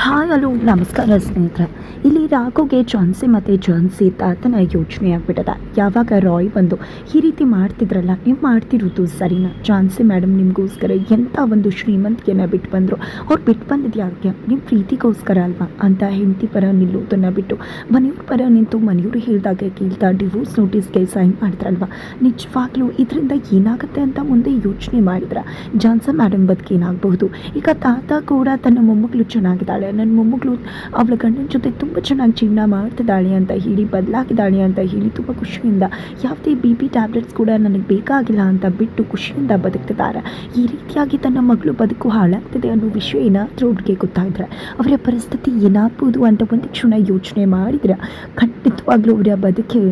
Hi hello ನಮಸ್ಕಾರ ಸ್ನೇಹಿತರೆ. ಇಲ್ಲಿ ರಾಘುಗೆ ಜಾನ್ಸಿ ಮತ್ತು ಜಾನ್ಸಿ ತಾತನ ಯೋಚನೆ ಆಗ್ಬಿಟ್ಟದ. ಯಾವಾಗ ರಾಯ್ ಬಂದು ಈ ರೀತಿ ಮಾಡ್ತಿದ್ರಲ್ಲ, ನೀವು ಮಾಡ್ತಿರೋದು ಸರಿನಾ? ಜಾನ್ಸಿ ಮೇಡಮ್ ನಿಮಗೋಸ್ಕರ ಎಂಥ ಒಂದು ಶ್ರೀಮಂತಿಕೆನ ಬಿಟ್ಟು ಬಂದರು. ಅವ್ರು ಬಿಟ್ಟು ಬಂದಿದ್ದು ಯಾಕೆ? ನಿಮ್ಮ ಪ್ರೀತಿಗೋಸ್ಕರ ಅಲ್ವಾ ಅಂತ ಹೆಂಡತಿ ಪರ ನಿಲ್ಲೋದನ್ನು ಬಿಟ್ಟು ಮನೆಯವ್ರ ಪರ ನಿಂತು ಮನೆಯವರು ಹೇಳಿದಾಗ ಕೇಳ್ತಾ ಡಿವೋರ್ಸ್ ನೋಟಿಸ್ಗೆ ಸೈನ್ ಮಾಡಿದ್ರಲ್ವ. ನಿಜವಾಗ್ಲೂ ಇದರಿಂದ ಏನಾಗುತ್ತೆ ಅಂತ ಮುಂದೆ ಯೋಚನೆ ಮಾಡಿದ್ರ ಜಾನ್ಸನ್ ಮೇಡಮ್ ಬದುಕು ಏನಾಗಬಹುದು? ಈಗ ತಾತ ಕೂಡ ತನ್ನ ಮೊಮ್ಮಗಳು ಚೆನ್ನಾಗಿದ್ದಾಳೆ, ನನ್ನ ಮೊಮ್ಮಗಳು ಅವಳ ಗಂಡನ ಜೊತೆ ತುಂಬ ಚೆನ್ನಾಗಿ ಜೀವನ ಮಾಡ್ತಿದ್ದಾಳೆ ಅಂತ ಹೇಳಿ, ಬದಲಾಗಿದ್ದಾಳೆ ಅಂತ ಹೇಳಿ ತುಂಬ ಖುಷಿಯಿಂದ, ಯಾವುದೇ ಬಿ ಟ್ಯಾಬ್ಲೆಟ್ಸ್ ಕೂಡ ನನಗೆ ಬೇಕಾಗಿಲ್ಲ ಅಂತ ಬಿಟ್ಟು ಖುಷಿಯಿಂದ ಬದುಕ್ತಿದ್ದಾರೆ. ಈ ರೀತಿಯಾಗಿ ತನ್ನ ಮಗಳು ಬದುಕು ಹಾಳಾಗ್ತಿದೆ ಅನ್ನೋ ವಿಷಯ ಏನಾದರೂ ಅವ್ರಿಗೆ ಗೊತ್ತಾಯಿದ್ರೆ ಅವರ ಪರಿಸ್ಥಿತಿ ಏನಾಗ್ಬೋದು ಅಂತ ಒಂದು ಕ್ಷಣ ಯೋಚನೆ ಮಾಡಿದ್ರೆ ಖಂಡಿತವಾಗ್ಲೂ ಅವರ ಬದುಕೆ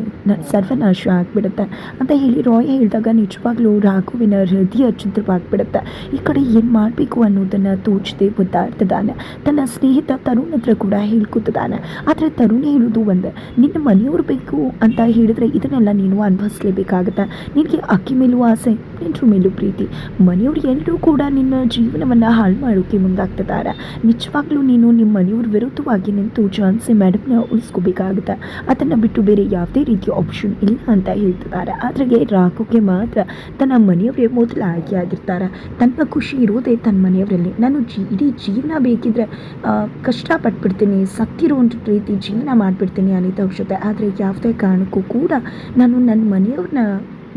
ಸರ್ವನಾಶ ಆಗಿಬಿಡುತ್ತೆ ಅಂತ ಹೇಳಿ ರಾಯ್ ಹೇಳಿದಾಗ ನಿಜವಾಗ್ಲೂ ರಾಘುವಿನ ಹೃದಯ ಚಿತ್ರವಾಗ್ಬಿಡುತ್ತೆ. ಈ ಕಡೆ ಏನು ಮಾಡಬೇಕು ಅನ್ನೋದನ್ನು ತೋಚದೆ ಒದ್ದಾಡ್ತಿದ್ದಾನೆ. ತನ್ನ ಸ್ನೇಹಿತ ತರುಣ್ ಹತ್ರ ಕೂಡ ಹೇಳ್ಕೊತಿದ್ದಾನೆ. ಆದರೆ ತರುಣ್ ಹೇಳೋದು ಒಂದೇ, ನಿನ್ನ ಮನೆಯವರು ಬೇಕು ಅಂತ ಹೇಳಿದ್ರೆ ಇದನ್ನೆಲ್ಲ ನೀನು ಅನುಭವಿಸ್ಲೇಬೇಕಾಗತ್ತೆ. ನಿನಗೆ ಅಕ್ಕಿ ಮೇಲೂ ಆಸೆ, ನೆಂಟರ ಮೇಲೂ ಪ್ರೀತಿ, ಮನೆಯವರು ಎಲ್ಲರೂ ಕೂಡ ನಿನ್ನ ಜೀವನವನ್ನು ಹಾಳು ಮಾಡೋಕ್ಕೆ ಮುಂದಾಗ್ತಿದ್ದಾರೆ. ನಿಜವಾಗ್ಲೂ ನೀನು ನಿಮ್ಮ ಮನೆಯವ್ರ ವಿರುದ್ಧವಾಗಿ ನಿಂತು ಜಾನ್ಸಿ ಮೇಡಮ್ನ ಉಳಿಸ್ಕೋಬೇಕಾಗುತ್ತೆ. ಅದನ್ನು ಬಿಟ್ಟು ಬೇರೆ ಯಾವುದೇ ರೀತಿಯ ಆಪ್ಷನ್ ಇಲ್ಲ ಅಂತ ಹೇಳ್ತಿದ್ದಾರೆ. ಆದರೆ ರಾಘುಗೆ ಮಾತ್ರ ತನ್ನ ಮನೆಯವರೇ ಮೊದಲು ಆಯ್ಕೆ ಆಗಿರ್ತಾರೆ. ತನ್ನ ಖುಷಿ ಇರೋದೇ ತನ್ನ ಮನೆಯವರಲ್ಲಿ. ನಾನು ಇಡೀ ಜೀವನ ಬೇಕಿದ್ರೆ ಕಷ್ಟಪಟ್ಬಿಡ್ತೀನಿ, ಸತ್ತಿರುವಂಥ ರೀತಿ ಜೀವನ ಮಾಡಿಬಿಡ್ತೀನಿ ಅನ್ನೋ ಜೊತೆ, ಆದರೆ ಯಾವುದೇ ಕಾರಣಕ್ಕೂ ಕೂಡ ನಾನು ನನ್ನ ಮನೆಯವ್ರನ್ನ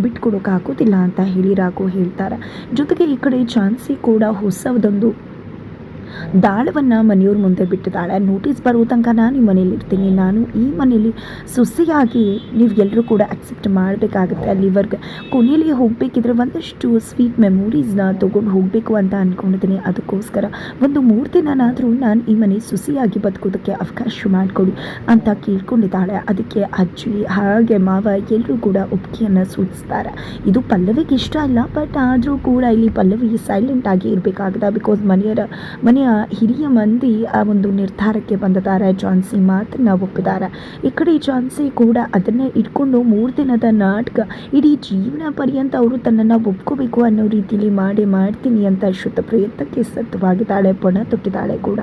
ಬಿಟ್ಕೊಡೋಕ್ಕಾಗೋದಿಲ್ಲ ಅಂತ ಹೇಳಿ ರಾಘು ಹೇಳ್ತಾರೆ. ಜೊತೆಗೆ ಈ ಕಡೆ ಜಾನ್ಸಿ ಕೂಡ ಹೊಸದೊಂದು ದಾಳವನ್ನು ಮನೆಯವ್ರ ಮುಂದೆ ಬಿಟ್ಟಿದ್ದಾಳೆ. ನೋಟಿಸ್ ಬರೋ ತನಕ ನಾನು ಈ ಮನೇಲಿ ಇರ್ತೀನಿ, ನಾನು ಈ ಮನೇಲಿ ಸೊಸೆಯಾಗಿ ನೀವು ಎಲ್ಲರೂ ಕೂಡ ಅಕ್ಸೆಪ್ಟ್ ಮಾಡಬೇಕಾಗುತ್ತೆ. ಅಲ್ಲಿವರೆಗೆ ಕೊನೆಯಲ್ಲಿ ಹೋಗಬೇಕಿದ್ರೆ ಒಂದಷ್ಟು ಸ್ವೀಟ್ ಮೆಮೊರೀಸ್ನ ತೊಗೊಂಡು ಹೋಗಬೇಕು ಅಂತ ಅಂದ್ಕೊಂಡಿದ್ದೀನಿ. ಅದಕ್ಕೋಸ್ಕರ ಒಂದು 3 ದಿನನಾದರೂ ನಾನು ಈ ಮನೆ ಸೊಸೆಯಾಗಿ ಬದುಕೋದಕ್ಕೆ ಅವಕಾಶ ಮಾಡಿಕೊಡಿ ಅಂತ ಕೇಳ್ಕೊಂಡಿದ್ದಾಳೆ. ಅದಕ್ಕೆ ಅಜ್ಜಿ ಹಾಗೆ ಮಾವ ಎಲ್ಲರೂ ಕೂಡ ಒಪ್ಪಿಗೆಯನ್ನು ಸೂಚಿಸ್ತಾರೆ. ಇದು ಪಲ್ಲವಿಗೆ ಇಷ್ಟ ಇಲ್ಲ, ಬಟ್ ಆದರೂ ಕೂಡ ಇಲ್ಲಿ ಪಲ್ಲವಿ ಸೈಲೆಂಟ್ ಆಗಿ ಇರಬೇಕಾಗಿದೆ. ಬಿಕಾಸ್ ಮನೆಯ ಹಿರಿಯ ಮಂದಿ ಆ ಒಂದು ನಿರ್ಧಾರಕ್ಕೆ ಬಂದಿದ್ದಾರೆ. ಜಾನ್ಸಿ ಮಾತನ್ನ ಒಪ್ಪಿದ್ದಾರೆ. ಈ ಕಡೆ ಜಾನ್ಸಿ ಕೂಡ ಅದನ್ನೇ ಇಟ್ಕೊಂಡು 3 ದಿನದ ನಾಟಕ, ಇಡೀ ಜೀವನ ಪರ್ಯಂತ ಅವರು ತನ್ನನ್ನು ಒಪ್ಕೋಬೇಕು ಅನ್ನೋ ರೀತಿಯಲ್ಲಿ ಮಾಡ್ತೀನಿ ಅಂತ ಶುದ್ಧ ಪ್ರಯತ್ನಕ್ಕೆ ಸತ್ತವಾಗಿದ್ದಾಳೆ, ಪಣ ತೊಟ್ಟಿದ್ದಾಳೆ ಕೂಡ.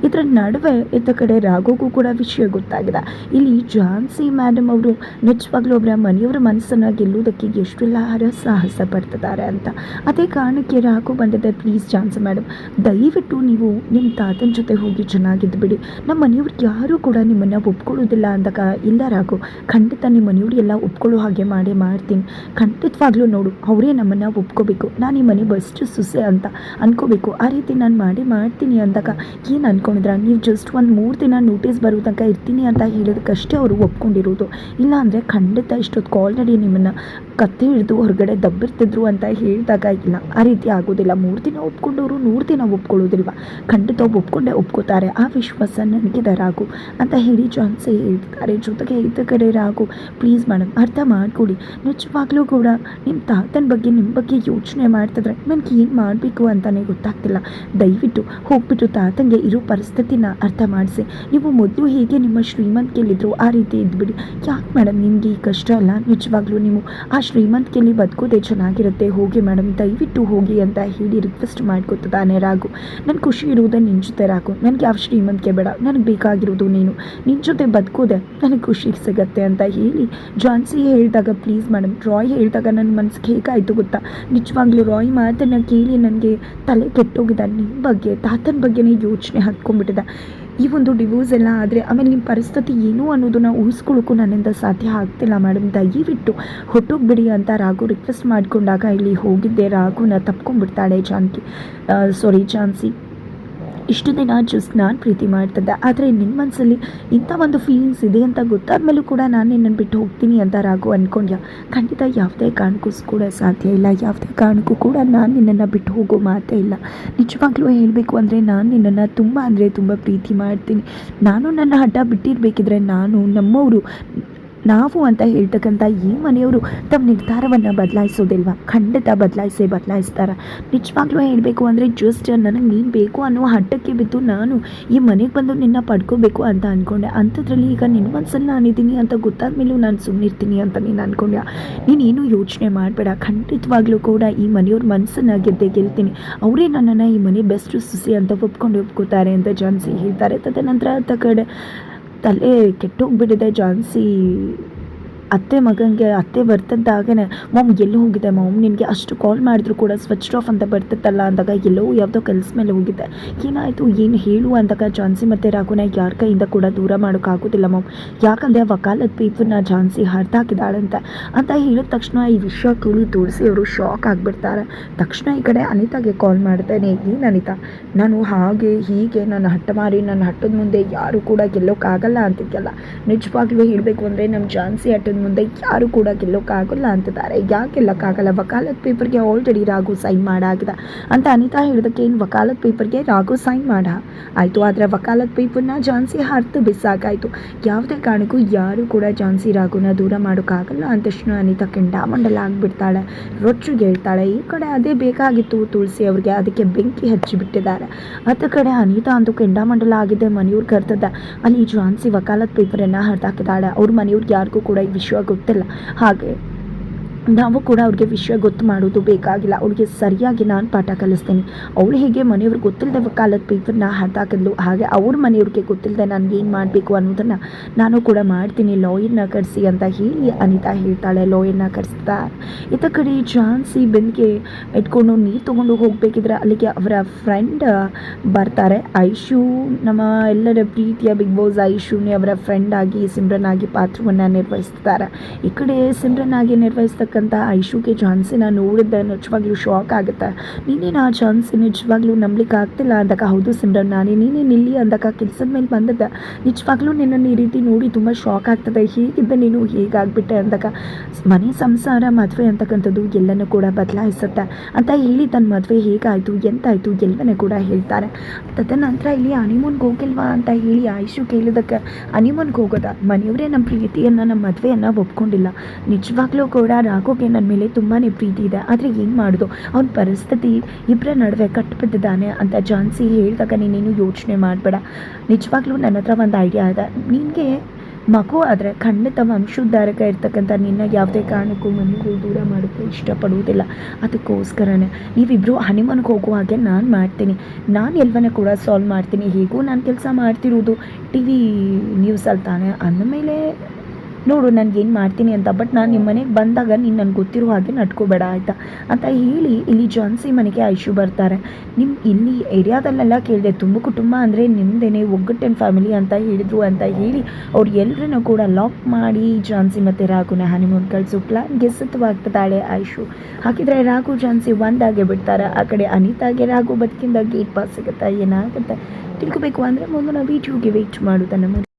ಇದರ ನಡುವೆ ಇತ್ತ ಕಡೆ ರಾಘುಗೂ ಕೂಡ ವಿಷಯ ಗೊತ್ತಾಗಿದೆ. ಇಲ್ಲಿ ಜಾನ್ಸಿ ಮೇಡಮ್ ಅವರು ನಿಜವಾಗ್ಲೂ ಅವರ ಮನೆಯವರ ಮನಸ್ಸನ್ನು ಗೆಲ್ಲುವುದಕ್ಕೆ ಎಷ್ಟೆಲ್ಲ ಹರಸಾಹಸ ಪಡ್ತಿದ್ದಾರೆ ಅಂತ. ಅದೇ ಕಾರಣಕ್ಕೆ ರಾಘು ಬಂದಿದೆ, ಪ್ಲೀಸ್ ಜಾನ್ಸಿ ಮೇಡಮ್ ದಯವಿಟ್ಟು ನೀವು ನಿಮ್ಮ ತಾತನ ಜೊತೆ ಹೋಗಿ ಚೆನ್ನಾಗಿದ್ದು ಬಿಡಿ. ನಮ್ಮ ಮನೆಯವ್ರಿಗೆ ಯಾರೂ ಕೂಡ ನಿಮ್ಮನ್ನು ಒಪ್ಕೊಳ್ಳೋದಿಲ್ಲ ಅಂದಾಗ, ಇಲ್ಲ ರಾಘು ಖಂಡಿತ ನಿಮ್ಮ ಮನೆಯವ್ರಿಗೆಲ್ಲ ಒಪ್ಕೊಳ್ಳೋ ಹಾಗೆ ಮಾಡ್ತೀನಿ. ಖಂಡಿತವಾಗ್ಲೂ ನೋಡು, ಅವರೇ ನಮ್ಮನ್ನು ಒಪ್ಕೋಬೇಕು, ನಾನು ಈ ಮನೆ ಬೆಸ್ಟ್ ಸೊಸೆ ಅಂತ ಅನ್ಕೋಬೇಕು. ಆ ರೀತಿ ನಾನು ಮಾಡ್ತೀನಿ ಅಂದಾಗ ಏನು ಅಂದ್ಕೊಂಡಿದ್ರ? ನೀವು ಜಸ್ಟ್ ಒಂದು 3 ದಿನ ನೋಟಿಸ್ ಬರೋ ತನಕ ಇರ್ತೀನಿ ಅಂತ ಹೇಳೋದಕ್ಕಷ್ಟೇ ಅವರು ಒಪ್ಕೊಂಡಿರೋದು. ಇಲ್ಲ ಅಂದರೆ ಖಂಡಿತ ಇಷ್ಟೊತ್ತು ಆಲ್ರೆಡಿ ನಿಮ್ಮನ್ನು ಕತ್ತೆ ಹಿಡಿದು ಹೊರಗಡೆ ದಬ್ಬಿರ್ತಿದ್ರು ಅಂತ ಹೇಳಿದಾಗ, ಇಲ್ಲ ಆ ರೀತಿ ಆಗೋದಿಲ್ಲ. 3 ದಿನ ಒಪ್ಕೊಂಡವರು 100 ದಿನ ಒಪ್ಕೊಳ್ಳೋದಿಲ್ವ? ಖಂಡಿತ ಒಪ್ಕೋತಾರೆ. ಆ ವಿಶ್ವಾಸ ನನಗಿದೆ ರಾಘು ಅಂತ ಹೇಳಿ ಜಾನ್ಸಿ ಹೇಳ್ತಾರೆ. ಜೊತೆಗೆ ಇದ್ದ ಕಡೆ ರಾಘು, ಪ್ಲೀಸ್ ಮೇಡಮ್ ಅರ್ಥ ಮಾಡಿಕೊಡಿ, ನಿಜವಾಗ್ಲೂ ಕೂಡ ನಿಮ್ಮ ತಾತನ ಬಗ್ಗೆ ನಿಮ್ಮ ಬಗ್ಗೆ ಯೋಚನೆ ಮಾಡ್ತಿದ್ರೆ ನನಗೆ ಏನು ಮಾಡಬೇಕು ಅಂತಲೇ ಗೊತ್ತಾಗ್ತಿಲ್ಲ. ದಯವಿಟ್ಟು ಹೋಗ್ಬಿಟ್ಟು ತಾತಂಗೆ ಇರೋ ಪರಿಸ್ಥಿತಿನ ಅರ್ಥ ಮಾಡಿಸಿ. ನೀವು ಮೊದಲು ಹೇಗೆ ನಿಮ್ಮ ಶ್ರೀಮಂತಿಕೆಯಲ್ಲಿದ್ದರು ಆ ರೀತಿ ಇದ್ಬಿಡಿ. ಯಾಕೆ ಮೇಡಮ್ ನಿಮಗೆ ಈ ಕಷ್ಟ ಅಲ್ಲ? ನಿಜವಾಗ್ಲೂ ನೀವು ಆ ಶ್ರೀಮಂತಿಕೆಯಲ್ಲಿ ಬದುಕೋದೇ ಚೆನ್ನಾಗಿರುತ್ತೆ. ಹೋಗಿ ಮೇಡಮ್ ದಯವಿಟ್ಟು ಹೋಗಿ ಅಂತ ಹೇಳಿ ರಿಕ್ವೆಸ್ಟ್ ಮಾಡ್ಕೊತಿದ್ದಾನೆ ರಾಘು. ನನ್ನ ಖುಷಿ ಇರುವುದೇ ನಿನ್ನ ಜೊತೆ ರಾಘು, ನನಗೆ ಯಾವ ಶ್ರೀಮಂತಿಕೆ ಬೇಡ, ನನಗೆ ಬೇಕಾಗಿರೋದು ನಿನ್ನ ಜೊತೆ ಬದುಕೋದೆ ನನಗೆ ಖುಷಿ ಸಿಗತ್ತೆ ಅಂತ ಹೇಳಿ ಜಾನ್ಸಿ ಹೇಳಿದಾಗ, ಪ್ಲೀಸ್ ಮೇಡಮ್ ರಾಯ್ ಹೇಳಿದಾಗ ನನ್ನ ಮನಸ್ಸಿಗೆ ಹೇಗಾಯಿತು ಗೊತ್ತಾ? ನಿಜವಾಗ್ಲೂ ರಾಯ್ ಮಾತನ್ನು ಕೇಳಿ ನನಗೆ ತಲೆ ಕೆಟ್ಟೋಗಿದೆ. ನಿಮ್ಮ ಬಗ್ಗೆ ತಾತನ ಬಗ್ಗೆನೇ ಯೋಚನೆ ಹತ್ಕೊಂಡ್ಬಿಟ್ಟಿದೆ. ಈ ಒಂದು ಡಿವೋರ್ಸ್ ಎಲ್ಲ ಆದರೆ ಆಮೇಲೆ ನಿಮ್ಮ ಪರಿಸ್ಥಿತಿ ಏನು ಅನ್ನೋದನ್ನು ಊಹಿಸ್ಕೊಳ್ಳೋಕ್ಕೂ ನನ್ನಿಂದ ಸಾಧ್ಯ ಆಗ್ತಿಲ್ಲ ಮೇಡಮ್, ದಯವಿಟ್ಟು ಹೊಟ್ಟೋಗ್ಬಿಡಿ ಅಂತ ರಾಘು ರಿಕ್ವೆಸ್ಟ್ ಮಾಡಿಕೊಂಡಾಗ ಇಲ್ಲಿ ಹೋಗಿದ್ದೆ ರಾಘುನ ತಪ್ಕೊಂಡ್ಬಿಡ್ತಾಳೆ ಜಾನ್ಸಿ. ಇಷ್ಟು ದಿನ ಜಸ್ಟ್ ನಾನು ಪ್ರೀತಿ ಮಾಡ್ತಿದ್ದೆ, ಆದರೆ ನಿನ್ನ ಮನಸ್ಸಲ್ಲಿ ಇಂಥ ಒಂದು ಫೀಲಿಂಗ್ಸ್ ಇದೆ ಅಂತ ಗೊತ್ತಾದ ಮೇಲೂ ಕೂಡ ನಾನು ನಿನ್ನನ್ನು ಬಿಟ್ಟು ಹೋಗ್ತೀನಿ ಅಂತ ರಾಘು ಅಂದ್ಕೊಂಡ್ಯ? ಖಂಡಿತ ಯಾವುದೇ ಕಾರಣಕ್ಕೂ ಕೂಡ ಸಾಧ್ಯ ಇಲ್ಲ. ಯಾವುದೇ ಕಾರಣಕ್ಕೂ ಕೂಡ ನಾನು ನಿನ್ನನ್ನು ಬಿಟ್ಟು ಹೋಗೋ ಮಾತೇ ಇಲ್ಲ. ನಿಜವಾಗ್ಲೂ ಹೇಳಬೇಕು ಅಂದರೆ ನಾನು ನಿನ್ನನ್ನು ತುಂಬ ಅಂದರೆ ತುಂಬ ಪ್ರೀತಿ ಮಾಡ್ತೀನಿ. ನಾನು ನನ್ನ ಹಠ ಬಿಟ್ಟಿರಬೇಕಿದ್ರೆ ನಾನು ನಮ್ಮವರು ನಾವು ಅಂತ ಹೇಳ್ತಕ್ಕಂಥ ಈ ಮನೆಯವರು ತಮ್ಮ ನಿರ್ಧಾರವನ್ನು ಬದಲಾಯಿಸೋದಿಲ್ವಾ? ಖಂಡಿತ ಬದಲಾಯಿಸ್ತಾರೆ. ನಿಜವಾಗ್ಲೂ ಹೇಳಬೇಕು ಅಂದರೆ ಜಸ್ಟ್ ನನಗೆ ನೀನು ಬೇಕು ಅನ್ನೋ ಹಠಕ್ಕೆ ಬಿದ್ದು ನಾನು ಈ ಮನೆಗೆ ಬಂದು ನಿನ್ನ ಪಡ್ಕೋಬೇಕು ಅಂತ ಅಂದ್ಕೊಂಡೆ. ಅಂಥದ್ರಲ್ಲಿ ಈಗ ನಿನ್ನ ಮನಸ್ಸಲ್ಲಿ ನಾನಿದ್ದೀನಿ ಅಂತ ಗೊತ್ತಾದ ಮೇಲೂ ನಾನು ಸುಮ್ಮನಿರ್ತೀನಿ ಅಂತ ನೀನು ಅಂದ್ಕೊಂಡ್ಯಾ? ನೀನೇನು ಯೋಚನೆ ಮಾಡಬೇಡ. ಖಂಡಿತವಾಗ್ಲೂ ಕೂಡ ಈ ಮನೆಯವ್ರ ಮನಸ್ಸನ್ನು ಗೆಲ್ತೀನಿ. ಅವರೇ ನನ್ನನ್ನು ಈ ಮನೆ ಬೆಸ್ಟ್ ಸುಸಿ ಅಂತ ಒಪ್ಕೋತಾರೆ ಅಂತ ಜಾನ್ಸಿ ಹೇಳ್ತಾರೆ. ತದನಂತರ ಆತ ಕಡೆ ತಲೆ ಕೆಟ್ಟೋಗ್ಬಿಟ್ಟಿದೆ ಜಾನ್ಸಿ ಅತ್ತೆ ಬರ್ತಿದ್ದಾಗೇ ಮಾಮ್ ಎಲ್ಲೋ ಹೋಗಿದೆ ಮಾಮ್, ನಿನಗೆ ಅಷ್ಟು ಕಾಲ್ ಮಾಡಿದ್ರು ಕೂಡ ಸ್ವಿಚ್ ಆಫ್ ಅಂತ ಬರ್ತಿತ್ತಲ್ಲ ಅಂದಾಗ ಎಲ್ಲೋ ಯಾವುದೋ ಕೆಲಸ ಮೇಲೆ ಹೋಗಿದ್ದೆ, ಏನಾಯಿತು ಏನು ಹೇಳು ಅಂದಾಗ ಜಾನ್ಸಿ ಮತ್ತು ರಾಘುನ ಯಾರ ಕೈಯಿಂದ ಕೂಡ ದೂರ ಮಾಡೋಕ್ಕಾಗೋದಿಲ್ಲ ಮಾಮ್, ಯಾಕಂದರೆ ವಕಾಲತ್ ಪೇಪರ್ನ ಜಾನ್ಸಿ ಹರಿದಾಕಿದ್ದಾಳಂತೆ ಅಂತ ಹೇಳಿದ ತಕ್ಷಣ ಈ ವಿಷಯ ಕೇಳಿ ತುಳಸಿ ಅವರು ಶಾಕ್ ಆಗಿಬಿಡ್ತಾರೆ. ತಕ್ಷಣ ಈ ಕಡೆ ಅನಿತಾಗೆ ಕಾಲ್ ಮಾಡ್ತೇನೆ, ಏನು ಅನಿತಾ, ನಾನು ಹಾಗೆ ಹೀಗೆ ನನ್ನ ಹಠ ಮಾರಿ ನನ್ನ ಹಟ್ಟದ ಮುಂದೆ ಯಾರು ಕೂಡ ಗೆಲ್ಲೋಕ್ಕಾಗಲ್ಲ ಅಂತಿದ್ದಲ್ಲ, ನಿಜವಾಗ್ಲೂ ಹೇಳಬೇಕು ಅಂದರೆ ನಮ್ಮ ಜಾನ್ಸಿ ಹಟ್ಟದ ಮುಂದೆ ಯಾರು ಕೂಡ ಗೆಲ್ಲೋಕ್ಕಾಗಲ್ಲ ಅಂತಿದ್ದಾರೆ. ಯಾಕೆ ಗೆಲ್ಲೋಕ್ಕಾಗಲ್ಲ? ವಕಾಲತ್ ಪೇಪರ್ಗೆ ಆಲ್ರೆಡಿ ರಾಘು ಸೈನ್ ಮಾಡಾಗಿದೆ ಅಂತ ಅನಿತಾ ಹೇಳಿದಕ್ಕೆ, ಏನು ವಕಾಲತ್ ಪೇಪರ್ಗೆ ರಾಘು ಸೈನ್ ಆಯಿತು, ಆದರೆ ವಕಾಲತ್ ಪೇಪರ್ನ ಜಾನ್ಸಿ ಹರಿದು ಬಿಸಾಕಾಯಿತು. ಯಾವುದೇ ಕಾರಣಕ್ಕೂ ಯಾರು ಕೂಡ ಜಾನ್ಸಿ ರಾಘುನ ದೂರ ಮಾಡೋಕ್ಕಾಗಲ್ಲ ಅಂತ ತಕ್ಷಣ ಅನಿತಾ ಕೆಂಡಾಮಂಡಲ ಆಗಿಬಿಡ್ತಾಳೆ, ರೊಚ್ಚಿಗೆ ಹೇಳ್ತಾಳೆ. ಈ ಕಡೆ ಅದೇ ಬೇಕಾಗಿತ್ತು ತುಳಸಿ ಅವ್ರಿಗೆ, ಅದಕ್ಕೆ ಬೆಂಕಿ ಹಚ್ಚಿಬಿಟ್ಟಿದ್ದಾರೆ. ಅದ ಕಡೆ ಅನಿತಾ ಅಂತೂ ಕೆಂಡಾಮಂಡಲ ಆಗಿದೆ, ಮನೆಯವ್ರು ಕರ್ತದೆ ಅಲ್ಲಿ ಜಾನ್ಸಿ ವಕಾಲತ್ ಪೇಪರನ್ನು ಹರಿದಾಕಿದ್ದಾಳೆ. ಅವ್ರ ಮನೆಯವ್ರಿಗೆ ಯಾರಿಗೂ ಕೂಡ ಈ ವಿಷಯ ಗೊತ್ತಿಲ್ಲ, ಹಾಗೆ ನಾವು ಕೂಡ ಅವ್ರಿಗೆ ವಿಷಯ ಗೊತ್ತು ಮಾಡೋದು ಬೇಕಾಗಿಲ್ಲ. ಅವಳಿಗೆ ಸರಿಯಾಗಿ ನಾನು ಪಾಠ ಕಲಿಸ್ತೀನಿ. ಅವಳು ಹೇಗೆ ಮನೆಯವ್ರಿಗೆ ಗೊತ್ತಿಲ್ಲದೆ ವಕಾಲತ್ ಪೇಪರ್ನ ಹರಿದಾಕಿದ್ಲು, ಹಾಗೆ ಅವ್ರ ಮನೆಯವ್ರಿಗೆ ಗೊತ್ತಿಲ್ಲದೆ ನನಗೆ ಏನು ಮಾಡಬೇಕು ಅನ್ನೋದನ್ನು ನಾನು ಕೂಡ ಮಾಡ್ತೀನಿ, ಲಾಯರ್ನ ಕರೆಸಿ ಅಂತ ಹೇಳಿ ಅನಿತಾ ಹೇಳ್ತಾಳೆ. ಲಾಯರ್ನ ಕರೆಸ್ತಾ ಇತ್ತ ಕಡೆ ಜಾನ್ಸಿ ಬೆನ್ನಿಗೆ ಇಟ್ಕೊಂಡು ನೀರು ತೊಗೊಂಡು ಹೋಗಬೇಕಿದ್ರೆ ಅಲ್ಲಿಗೆ ಅವರ ಫ್ರೆಂಡ್ ಬರ್ತಾರೆ. ಐಶು, ನಮ್ಮ ಎಲ್ಲರ ಪ್ರೀತಿಯ ಬಿಗ್ ಬಾಸ್ ಐಶುನೇ ಅವರ ಫ್ರೆಂಡ್ ಆಗಿ ಸಿಮ್ರನ್ ಆಗಿ ಪಾತ್ರವನ್ನು ನಿರ್ವಹಿಸ್ತಾರೆ. ಈ ಕಡೆ ಸಿಮ್ರನ್ ಆಗಿ ನಿರ್ವಹಿಸ್ತಕ್ಕಂಥ ಐಶುಗೆ ಜಾನ್ಸಿನ ನೋಡಿದ್ದೆ ನಿಜವಾಗ್ಲೂ ಶಾಕ್ ಆಗುತ್ತೆ. ನೀನೇನು ಆ ಜಾನ್ಸಿ ನಿಜವಾಗ್ಲೂ ನಂಬಲಿಕ್ಕೆ ಆಗ್ತಿಲ್ಲ ಅಂದಾಗ, ಹೌದು ಸಿಮ್ರನ್ ನಾನೇ, ನೀನೇ ನಿಲ್ಲಿ ಅಂದಾಗ ಕೆಲಸದ ಮೇಲೆ ಬಂದಿದ್ದೆ, ನಿಜವಾಗ್ಲೂ ನಿನ್ನನ್ನು ಈ ರೀತಿ ನೋಡಿ ತುಂಬ ಶಾಕ್ ಆಗ್ತದೆ, ಹೀಗಿದ್ದ ನೀನು ಹೀಗಾಗ್ಬಿಟ್ಟೆ ಅಂದಾಗ, ಮನೆ ಸಂಸಾರ ಮದುವೆ ಅಂತಕ್ಕಂಥದ್ದು ಎಲ್ಲನೂ ಕೂಡ ಬದಲಾಯಿಸುತ್ತೆ ಅಂತ ಹೇಳಿ ತನ್ನ ಮದುವೆ ಹೇಗಾಯಿತು ಎಂತಾಯಿತು ಎಲ್ಲವನ್ನೂ ಕೂಡ ಹೇಳ್ತಾರೆ. ತದನಂತರ ಇಲ್ಲಿ ಹನಿಮೂನ್ಗೆ ಹೋಗಿಲ್ವಾ ಅಂತ ಹೇಳಿ ಐಶು ಕೇಳಿದಕ್ಕೆ, ಹನಿಮೂನ್ಗೆ ಹೋಗೋದ, ಮನೆಯವರೇ ನಮ್ಮ ಪ್ರೀತಿಯನ್ನು ನಮ್ಮ ಮದುವೆಯನ್ನು ಒಪ್ಕೊಂಡಿಲ್ಲ, ನಿಜವಾಗ್ಲೂ ಕೂಡ ರಾಘುಗೆ ನನ್ನ ಮೇಲೆ ತುಂಬಾ ಪ್ರೀತಿ ಇದೆ, ಆದರೆ ಏನು ಮಾಡೋದು, ಅವನ ಪರಿಸ್ಥಿತಿ ಇಬ್ಬರ ನಡುವೆ ಕಟ್ಟಿಬಿಟ್ಟಿದ್ದಾನೆ ಅಂತ ಜಾನ್ಸಿ ಹೇಳಿದಾಗ, ನೀನೇನು ಯೋಚನೆ ಮಾಡಬೇಡ, ನಿಜವಾಗ್ಲೂ ನನ್ನ ಹತ್ರ ಒಂದು ಐಡಿಯಾ ಇದೆ, ನಿನಗೆ ಮಗು ಆದರೆ ಖಂಡಿತ ವಂಶೋದ್ಧಾರಕ ಇರ್ತಕ್ಕಂಥ ನಿನ್ನ ಯಾವುದೇ ಕಾರಣಕ್ಕೂ ಮನೆಗೂ ದೂರ ಮಾಡೋಕ್ಕೆ ಇಷ್ಟಪಡುವುದಿಲ್ಲ. ಅದಕ್ಕೋಸ್ಕರನೇ ನೀವಿಬ್ಬರು ಹನಿಮೂನ್ಗೆ ಹೋಗುವ ಹಾಗೆ ನಾನು ಮಾಡ್ತೀನಿ, ನಾನು ಎಲ್ಲವನ್ನ ಕೂಡ ಸಾಲ್ವ್ ಮಾಡ್ತೀನಿ, ಹೇಗೂ ನಾನು ಕೆಲಸ ಮಾಡ್ತಿರೋದು ಟಿ ವಿ ನ್ಯೂಸಲ್ಲಿ ತಾನೆ, ಅಂದಮೇಲೆ ನೋಡು ನನಗೇನು ಮಾಡ್ತೀನಿ ಅಂತ, ಬಟ್ ನಾನು ನಿಮ್ಮ ಮನೆಗೆ ಬಂದಾಗ ನೀನು ನನಗೆ ಗೊತ್ತಿರೋ ಹಾಗೆ ನಡ್ಕೋಬೇಡ ಆಯಿತಾ ಅಂತ ಹೇಳಿ ಇಲ್ಲಿ ಜಾನ್ಸಿ ಮನೆಗೆ ಐಶು ಬರ್ತಾರೆ. ನಿಮ್ಮ ಇಲ್ಲಿ ಏರಿಯಾದಲ್ಲೆಲ್ಲ ಕೇಳಿದೆ, ತುಂಬ ಕುಟುಂಬ ಅಂದರೆ ನಿಮ್ಮದೇನೆ ಒಗ್ಗಟ್ಟಿನ ಫ್ಯಾಮಿಲಿ ಅಂತ ಹೇಳಿದ್ರು ಅಂತ ಹೇಳಿ ಅವ್ರು ಎಲ್ಲರನ್ನೂ ಕೂಡ ಲಾಕ್ ಮಾಡಿ ಜಾನ್ಸಿ ಮತ್ತು ರಾಘುನ ಹನಿಮೂನ್ ಕಳಿಸೋ ಪ್ಲಾನ್ಗೆ ಸಿದ್ಧವಾಗ್ತದಾಳೆ ಐಶು. ಹಾಗಿದ್ರೆ ರಾಘು ಜಾನ್ಸಿ ಒಂದಾಗೆ ಬಿಡ್ತಾರೆ. ಆ ಕಡೆ ಅನಿತಾಗೆ ರಾಘು ಬದುಕಿಂದ ಗೇಟ್ ಪಾಸ್ ಸಿಗುತ್ತೆ. ಏನಾಗುತ್ತೆ ತಿಳ್ಕೊಬೇಕು ಅಂದರೆ ಮುಂದಿನ ವೀಡಿಯೋಗೆ ವೇಟ್ ಮಾಡೋದನ್ನು